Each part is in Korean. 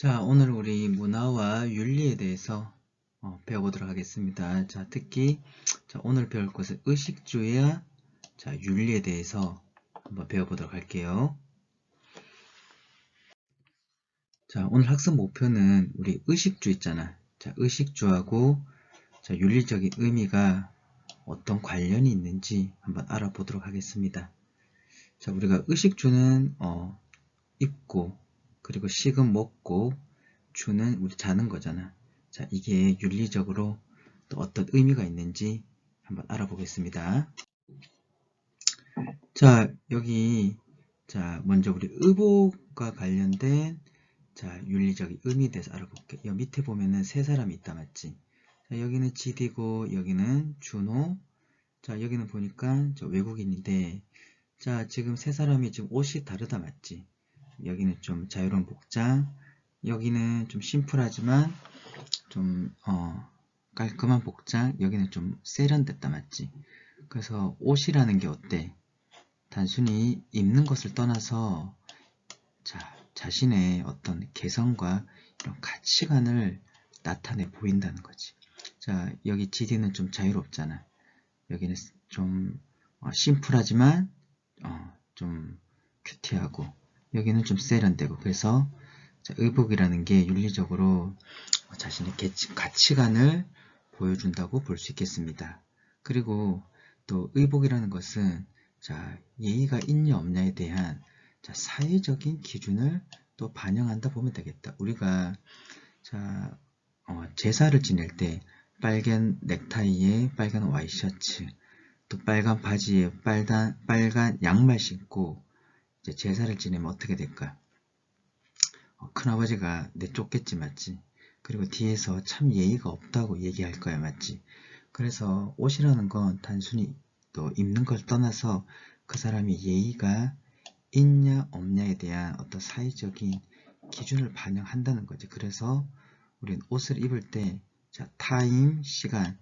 자, 오늘 우리 문화와 윤리에 대해서 배워보도록 하겠습니다. 자, 특히 오늘 배울 것은 의식주의와 윤리에 대해서 한번 배워보도록 할게요. 자, 오늘 학습 목표는 우리 의식주 있잖아. 자, 의식주하고 윤리적인 의미가 어떤 관련이 있는지 한번 알아보도록 하겠습니다. 자, 우리가 의식주는 입고, 그리고 식은 먹고, 주는 우리 자는 거잖아. 자, 이게 윤리적으로 또 어떤 의미가 있는지 한번 알아보겠습니다. 자, 여기 먼저 우리 의복과 관련된 윤리적인 의미에 대해서 알아볼게. 요 밑에 보면은 세 사람이 있다 맞지? 자, 여기는 지디고 여기는 준호. 자, 여기는 보니까 외국인인데, 자, 지금 세 사람이 지금 옷이 다르다 맞지? 여기는 좀 자유로운 복장, 여기는 좀 심플하지만 좀 깔끔한 복장, 여기는 좀 세련됐다 맞지? 그래서 옷이라는 게 어때? 단순히 입는 것을 떠나서 자신의 어떤 개성과 이런 가치관을 나타내 보인다는 거지. 자, 여기 GD는 좀 자유롭잖아. 여기는 좀 심플하지만 좀 큐티하고, 여기는 좀 세련되고. 그래서 의복이라는 게 윤리적으로 자신의 가치관을 보여준다고 볼 수 있겠습니다. 그리고 또 의복이라는 것은 예의가 있냐 없냐에 대한 사회적인 기준을 또 반영한다 보면 되겠다. 우리가 제사를 지낼 때 빨간 넥타이에 빨간 와이셔츠, 또 빨간 바지에 빨간 양말 신고 이제 제사를 지내면 어떻게 될까? 큰아버지가 내쫓겠지 맞지? 그리고 뒤에서 참 예의가 없다고 얘기할 거야 맞지? 그래서 옷이라는 건 단순히 또 입는 걸 떠나서 그 사람이 예의가 있냐 없냐에 대한 어떤 사회적인 기준을 반영한다는 거지. 그래서 우리는 옷을 입을 때 타임, 시간,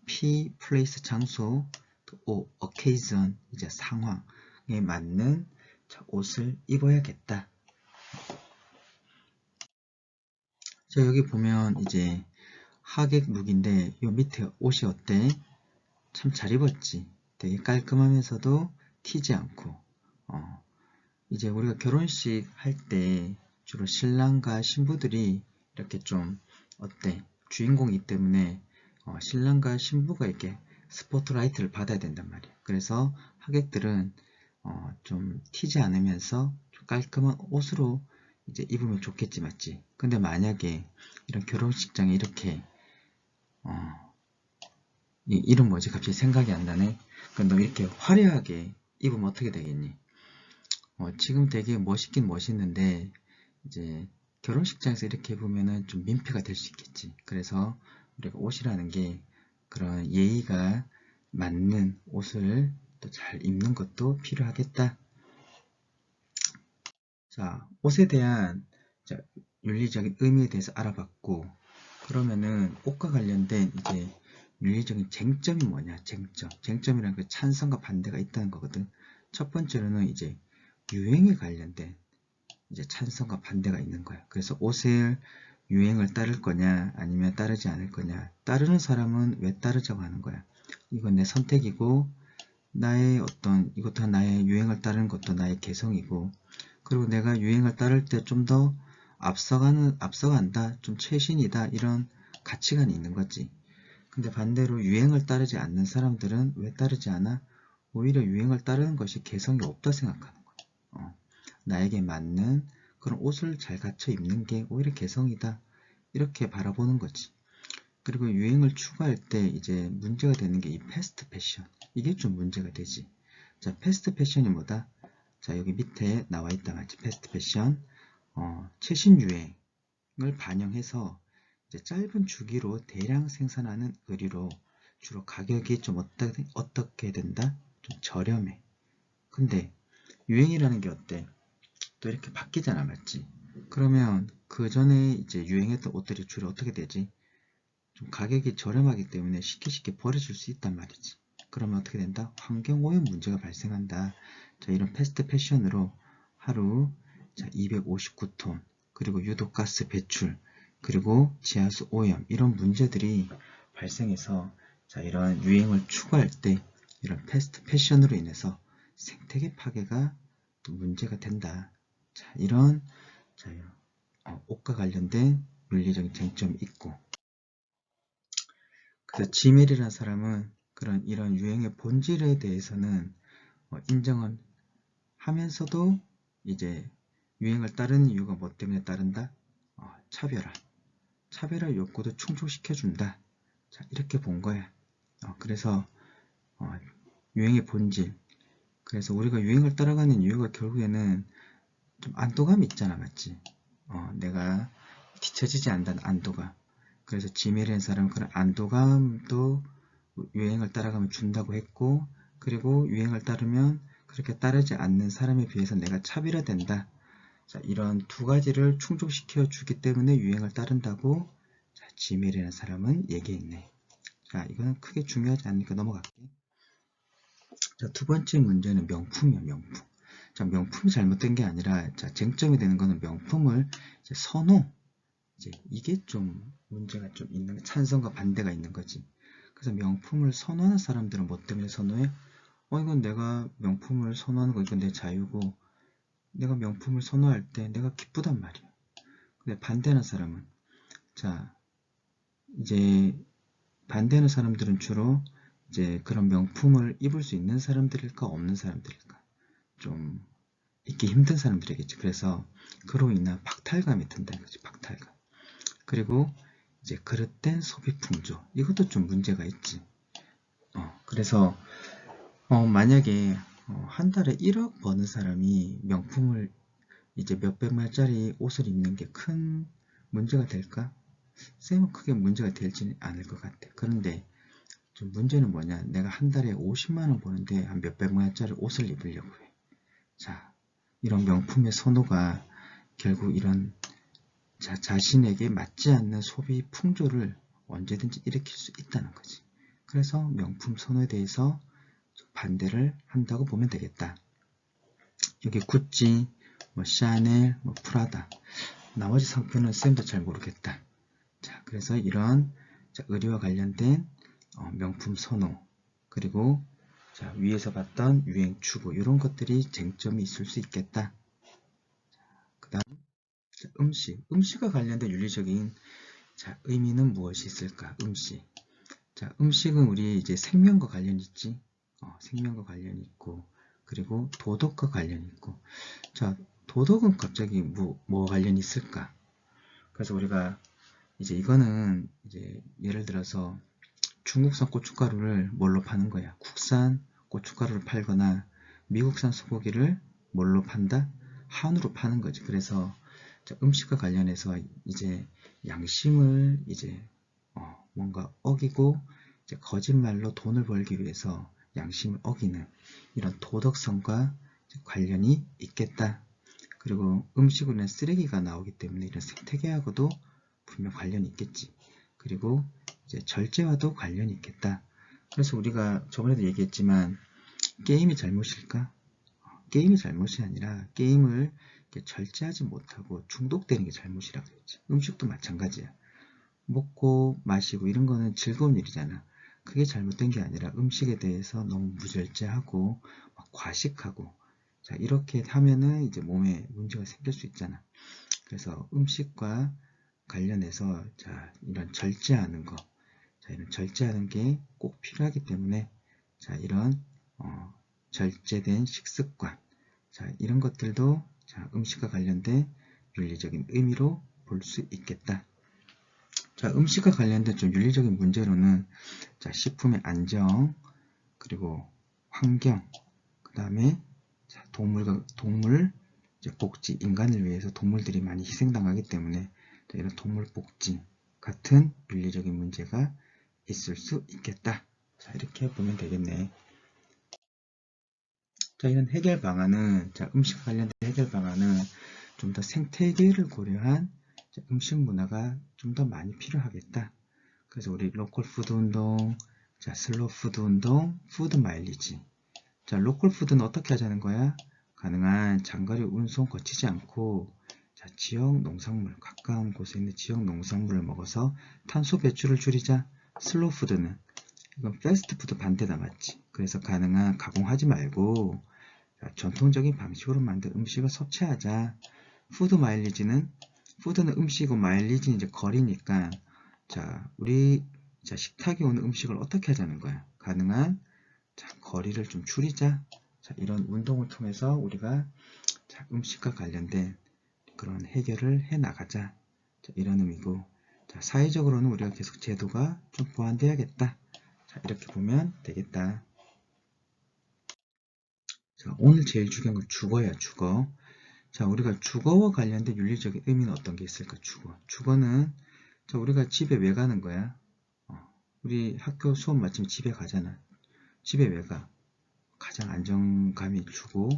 P, 플레이스, 장소, 또 O, occasion, 이제 상황에 맞는 옷을 입어야겠다. 자, 여기 보면 이제 하객 룩인데 요 밑에 옷이 어때? 참 잘 입었지. 되게 깔끔하면서도 튀지 않고. 이제 우리가 결혼식 할 때 주로 신랑과 신부들이 이렇게 좀 어때? 주인공이기 때문에 신랑과 신부가 이렇게 스포트라이트를 받아야 된단 말이야. 그래서 하객들은 좀 튀지 않으면서 좀 깔끔한 옷으로 이제 입으면 좋겠지 맞지? 근데 만약에 이런 결혼식장에 이렇게 이 이름 뭐지? 갑자기 생각이 안 나네. 그럼 너 이렇게 화려하게 입으면 어떻게 되겠니? 지금 되게 멋있긴 멋있는데 이제 결혼식장에서 이렇게 입으면은 좀 민폐가 될 수 있겠지. 그래서 우리가 옷이라는 게 그런 예의가 맞는 옷을 또 잘 입는 것도 필요하겠다. 자, 옷에 대한 윤리적인 의미에 대해서 알아봤고, 그러면은 옷과 관련된 이제 윤리적인 쟁점이 뭐냐? 쟁점이란 그 찬성과 반대가 있다는 거거든. 첫 번째로는 이제 유행에 관련된 이제 찬성과 반대가 있는 거야. 그래서 옷을 유행을 따를 거냐 아니면 따르지 않을 거냐. 따르는 사람은 왜 따르자고 하는 거야? 이건 내 선택이고 나의 이것도 나의 유행을 따르는 것도 나의 개성이고, 그리고 내가 유행을 따를 때 좀 더 앞서간다, 좀 최신이다, 이런 가치관이 있는 거지. 근데 반대로 유행을 따르지 않는 사람들은 왜 따르지 않아? 오히려 유행을 따르는 것이 개성이 없다 생각하는 거야. 나에게 맞는 그런 옷을 잘 갖춰 입는 게 오히려 개성이다, 이렇게 바라보는 거지. 그리고 유행을 추구할 때 이제 문제가 되는 게 이 패스트 패션, 이게 좀 문제가 되지. 자, 패스트 패션이 뭐다? 자, 여기 밑에 나와 있다 맞지? 패스트 패션, 최신 유행을 반영해서 이제 짧은 주기로 대량 생산하는 의류로 주로 가격이 좀 어떻게 된다? 좀 저렴해. 근데 유행이라는 게 어때? 또 이렇게 바뀌잖아 맞지? 그러면 그 전에 이제 유행했던 옷들이 주로 어떻게 되지? 좀 가격이 저렴하기 때문에 쉽게 버려질 수 있단 말이지. 그러면 어떻게 된다? 환경오염 문제가 발생한다. 자, 이런 패스트 패션으로 하루 259톤, 그리고 유독가스 배출, 그리고 지하수 오염 이런 문제들이 발생해서 자, 이런 유행을 추구할 때 이런 패스트 패션으로 인해서 생태계 파괴가 또 문제가 된다. 자, 이런 자, 옷과 관련된 윤리적인 쟁점이 있고, 그래서 지멜이라는 사람은 이런 유행의 본질에 대해서는 인정은 하면서도 이제 유행을 따르는 이유가 뭐 때문에 따른다? 차별화 욕구도 충족시켜준다. 자, 이렇게 본 거야. 그래서 유행의 본질. 그래서 우리가 유행을 따라가는 이유가 결국에는 좀 안도감이 있잖아, 맞지? 내가 뒤처지지 않는다는 안도감. 그래서 지멜이라는 사람은 그런 안도감도 유행을 따라가면 준다고 했고, 그리고 유행을 따르면 그렇게 따르지 않는 사람에 비해서 내가 차별화된다. 자, 이런 두 가지를 충족시켜 주기 때문에 유행을 따른다고 자, 지멜이라는 사람은 얘기했네. 자, 이거는 크게 중요하지 않으니까 넘어갈게. 자, 두 번째 문제는 명품이야, 명품. 자, 명품이 잘못된 게 아니라, 자, 쟁점이 되는 거는 명품을 이제 선호. 이게 좀 문제가 좀 있는, 찬성과 반대가 있는 거지. 그래서 명품을 선호하는 사람들은 뭐 때문에 선호해? 이건 내가 명품을 선호하는 거, 이건 내 자유고, 내가 명품을 선호할 때 내가 기쁘단 말이야. 근데 반대하는 사람은, 자, 이제 반대하는 사람들은 주로 이제 그런 명품을 입을 수 있는 사람들일까, 없는 사람들일까? 좀 입기 힘든 사람들이겠지. 그래서 그로 인한 박탈감이 든다 이거지, 박탈감. 그리고 이제 그릇된 소비 풍조, 이것도 좀 문제가 있지. 그래서 만약에 한 달에 1억 버는 사람이 명품을 이제 몇백만짜리 옷을 입는 게 큰 문제가 될까? 쌤은 크게 문제가 되지는 않을 것 같아. 그런데 좀 문제는 뭐냐? 내가 한 달에 50만원 버는데 한 몇백만원짜리 옷을 입으려고 해. 자, 이런 명품의 선호가 결국 이런 자신에게 맞지 않는 소비 풍조를 언제든지 일으킬 수 있다는 거지. 그래서 명품 선호에 대해서 반대를 한다고 보면 되겠다. 여기 구찌, 샤넬, 프라다, 나머지 상표는 쌤도 잘 모르겠다. 자, 그래서 이런 의류와 관련된 명품 선호, 그리고 자, 위에서 봤던 유행 추구, 이런 것들이 쟁점이 있을 수 있겠다. 그 다음 음식과 관련된 윤리적인 의미는 무엇이 있을까? 음식은 우리 이제 생명과 관련이 있지. 생명과 관련이 있고, 그리고 도덕과 관련이 있고. 자, 도덕은 갑자기 뭐 관련이 있을까? 그래서 우리가 이제 이거는 이제 예를 들어서 중국산 고춧가루를 뭘로 파는 거야? 국산 고춧가루를 팔거나 미국산 소고기를 뭘로 판다? 한우로 파는 거지. 그래서 음식과 관련해서 이제 양심을 이제 뭔가 어기고 이제 거짓말로 돈을 벌기 위해서 양심을 어기는 이런 도덕성과 관련이 있겠다. 그리고 음식으로 인한 쓰레기가 나오기 때문에 이런 생태계하고도 분명 관련이 있겠지. 그리고 이제 절제와도 관련이 있겠다. 그래서 우리가 저번에도 얘기했지만 게임이 잘못일까? 게임이 잘못이 아니라 게임을 절제하지 못하고 중독되는 게 잘못이라고 그랬지. 음식도 마찬가지야. 먹고 마시고 이런 거는 즐거운 일이잖아. 그게 잘못된 게 아니라 음식에 대해서 너무 무절제하고 과식하고 자, 이렇게 하면은 이제 몸에 문제가 생길 수 있잖아. 그래서 음식과 관련해서 자, 이런 절제하는 거, 자, 이런 절제하는 게 꼭 필요하기 때문에 자, 이런 절제된 식습관, 자, 이런 것들도 자, 음식과 관련된 윤리적인 의미로 볼 수 있겠다. 자, 음식과 관련된 좀 윤리적인 문제로는 자, 식품의 안정, 그리고 환경, 그 다음에 동물 복지, 인간을 위해서 동물들이 많이 희생당하기 때문에 이런 동물 복지 같은 윤리적인 문제가 있을 수 있겠다. 자, 이렇게 보면 되겠네. 자, 이런 해결 방안은, 자, 음식 관련된 해결 방안은 좀 더 생태계를 고려한 음식 문화가 좀 더 많이 필요하겠다. 그래서 우리 로컬 푸드 운동, 자, 슬로우 푸드 운동, 푸드 마일리지. 자, 로컬 푸드는 어떻게 하자는 거야? 가능한 장거리 운송 거치지 않고 자, 지역 농산물, 가까운 곳에 있는 지역 농산물을 먹어서 탄소 배출을 줄이자. 슬로우 푸드는 이건 패스트푸드 반대다, 맞지? 그래서 가능한 가공하지 말고 전통적인 방식으로 만든 음식을 섭취하자. 푸드 마일리지는 푸드는 음식이고 마일리지는 이제 거리니까 자, 우리 식탁에 오는 음식을 어떻게 하자는 거야? 가능한 거리를 좀 줄이자. 자, 이런 운동을 통해서 우리가 음식과 관련된 그런 해결을 해 나가자. 자, 이런 의미고, 자, 사회적으로는 우리가 계속 제도가 좀 보완돼야겠다. 자, 이렇게 보면 되겠다. 자, 오늘 제일 중요한 건 주거야, 주거. 자, 우리가 주거와 관련된 윤리적인 의미는 어떤 게 있을까? 주거. 주거는 자, 우리가 집에 왜 가는 거야? 우리 학교 수업 마치면 집에 가잖아. 집에 왜 가? 가장 안정감이 주고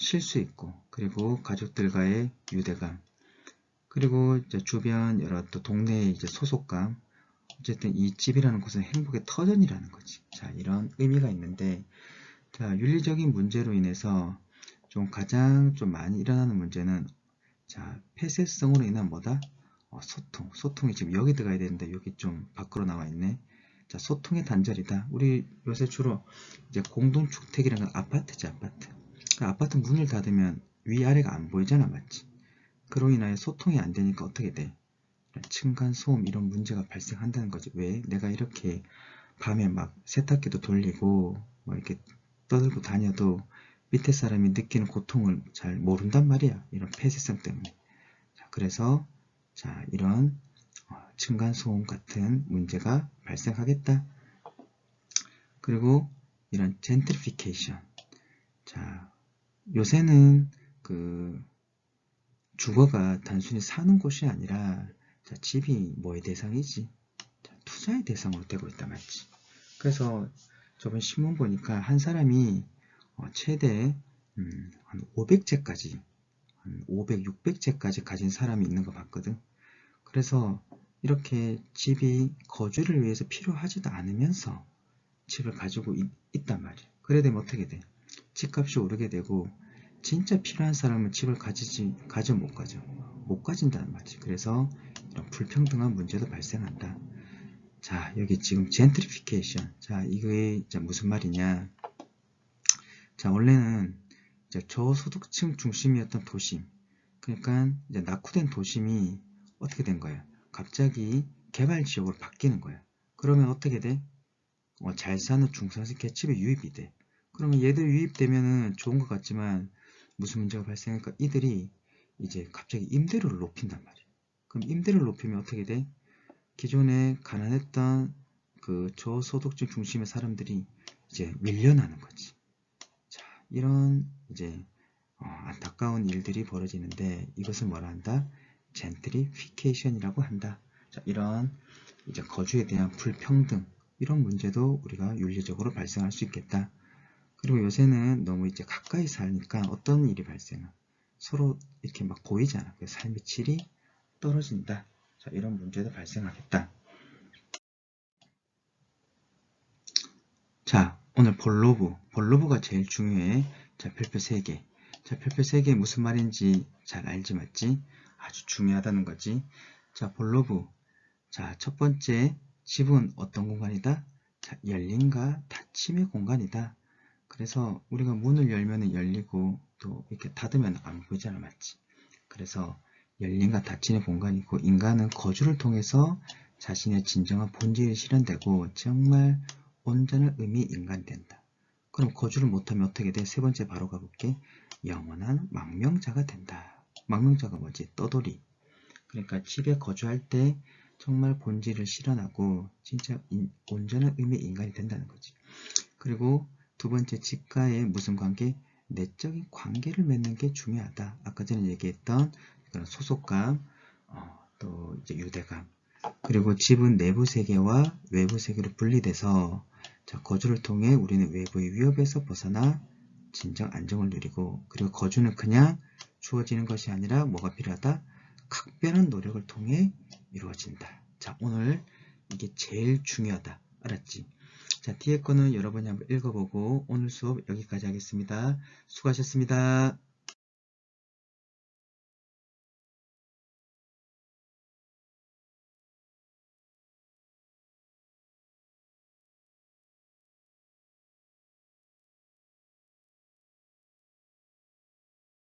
쉴 수 있고, 그리고 가족들과의 유대감, 그리고 이제 주변 여러 또 동네의 이제 소속감. 어쨌든 이 집이라는 곳은 행복의 터전이라는 거지. 자, 이런 의미가 있는데, 자, 윤리적인 문제로 인해서 가장 많이 일어나는 문제는 자, 폐쇄성으로 인한 뭐다? 소통이 지금 여기 들어가야 되는데 여기 좀 밖으로 나와 있네. 자, 소통의 단절이다. 우리 요새 주로 이제 공동주택이라는 건 아파트지, 아파트. 그러니까 아파트 문을 닫으면 위아래가 안 보이잖아, 맞지? 그로 인하여 소통이 안 되니까 어떻게 돼? 층간소음 이런 문제가 발생한다는 거지. 왜? 내가 이렇게 밤에 막 세탁기도 돌리고 뭐 이렇게 떠들고 다녀도 밑에 사람이 느끼는 고통을 잘 모른단 말이야. 이런 폐쇄성 때문에. 자, 그래서 자, 이런 층간소음 같은 문제가 발생하겠다. 그리고 이런 젠트리피케이션. 자, 요새는 그 주거가 단순히 사는 곳이 아니라 자, 집이 뭐의 대상이지? 자, 투자의 대상으로 되고 있다, 맞지? 그래서 저번 신문 보니까 한 사람이 최대 한 500채까지 한 500, 600채까지 가진 사람이 있는 거 봤거든. 그래서 이렇게 집이 거주를 위해서 필요하지도 않으면서 집을 가지고 있단 말이야. 그래 되면 어떻게 돼? 집값이 오르게 되고 진짜 필요한 사람은 집을 가져 못 가져. 못 가진다는 말이지. 그래서 이런 불평등한 문제도 발생한다. 자, 여기 지금 젠트리피케이션. 자, 이게 무슨 말이냐? 자, 원래는 이제 저소득층 중심이었던 도심. 그러니까 이제 낙후된 도심이 어떻게 된 거야? 갑자기 개발 지역으로 바뀌는 거야. 그러면 어떻게 돼? 잘 사는 중산층 계층이 유입이 돼. 그러면 얘들 유입되면은 좋은 것 같지만 무슨 문제가 발생할까? 이들이 이제 갑자기 임대료를 높인단 말이야. 그럼 임대료를 높이면 어떻게 돼? 기존에 가난했던 그 저소득층 중심의 사람들이 이제 밀려나는 거지. 자, 이런 이제 안타까운 일들이 벌어지는데 이것을 뭐라 한다? 젠트리피케이션이라고 한다. 자, 이런 이제 거주에 대한 불평등 이런 문제도 우리가 윤리적으로 발생할 수 있겠다. 그리고 요새는 너무 이제 가까이 사니까 어떤 일이 발생해? 서로 이렇게 막 보이잖아. 그 삶의 질이 떨어진다. 자, 이런 문제도 발생하겠다. 자, 오늘 본로브가 제일 중요해. 자, 별표 3개. 자, 별표 3개 무슨 말인지 잘 알지, 맞지? 아주 중요하다는 거지. 자, 본로브. 자, 첫 번째, 집은 어떤 공간이다? 자, 열림과 닫힘의 공간이다. 그래서 우리가 문을 열면 열리고 또 이렇게 닫으면 안 보이잖아, 맞지? 그래서 열림과 닫힘의 공간이고 인간은 거주를 통해서 자신의 진정한 본질이 실현되고 정말 온전한 의미의 인간이 된다. 그럼 거주를 못하면 어떻게 돼? 세 번째 바로 가볼게. 영원한 망명자가 된다. 망명자가 뭐지? 떠돌이. 그러니까 집에 거주할 때 정말 본질을 실현하고 진짜 온전한 의미의 인간이 된다는 거지. 그리고 두 번째, 집과의 무슨 관계? 내적인 관계를 맺는 게 중요하다. 아까 전에 얘기했던 그런 소속감, 또 이제 유대감. 그리고 집은 내부 세계와 외부 세계로 분리돼서 자, 거주를 통해 우리는 외부의 위협에서 벗어나 진정 안정을 누리고, 그리고 거주는 그냥 주어지는 것이 아니라 뭐가 필요하다? 각별한 노력을 통해 이루어진다. 자, 오늘 이게 제일 중요하다. 알았지? 자, 뒤에 거는 여러분이 한번 읽어보고 오늘 수업 여기까지 하겠습니다. 수고하셨습니다.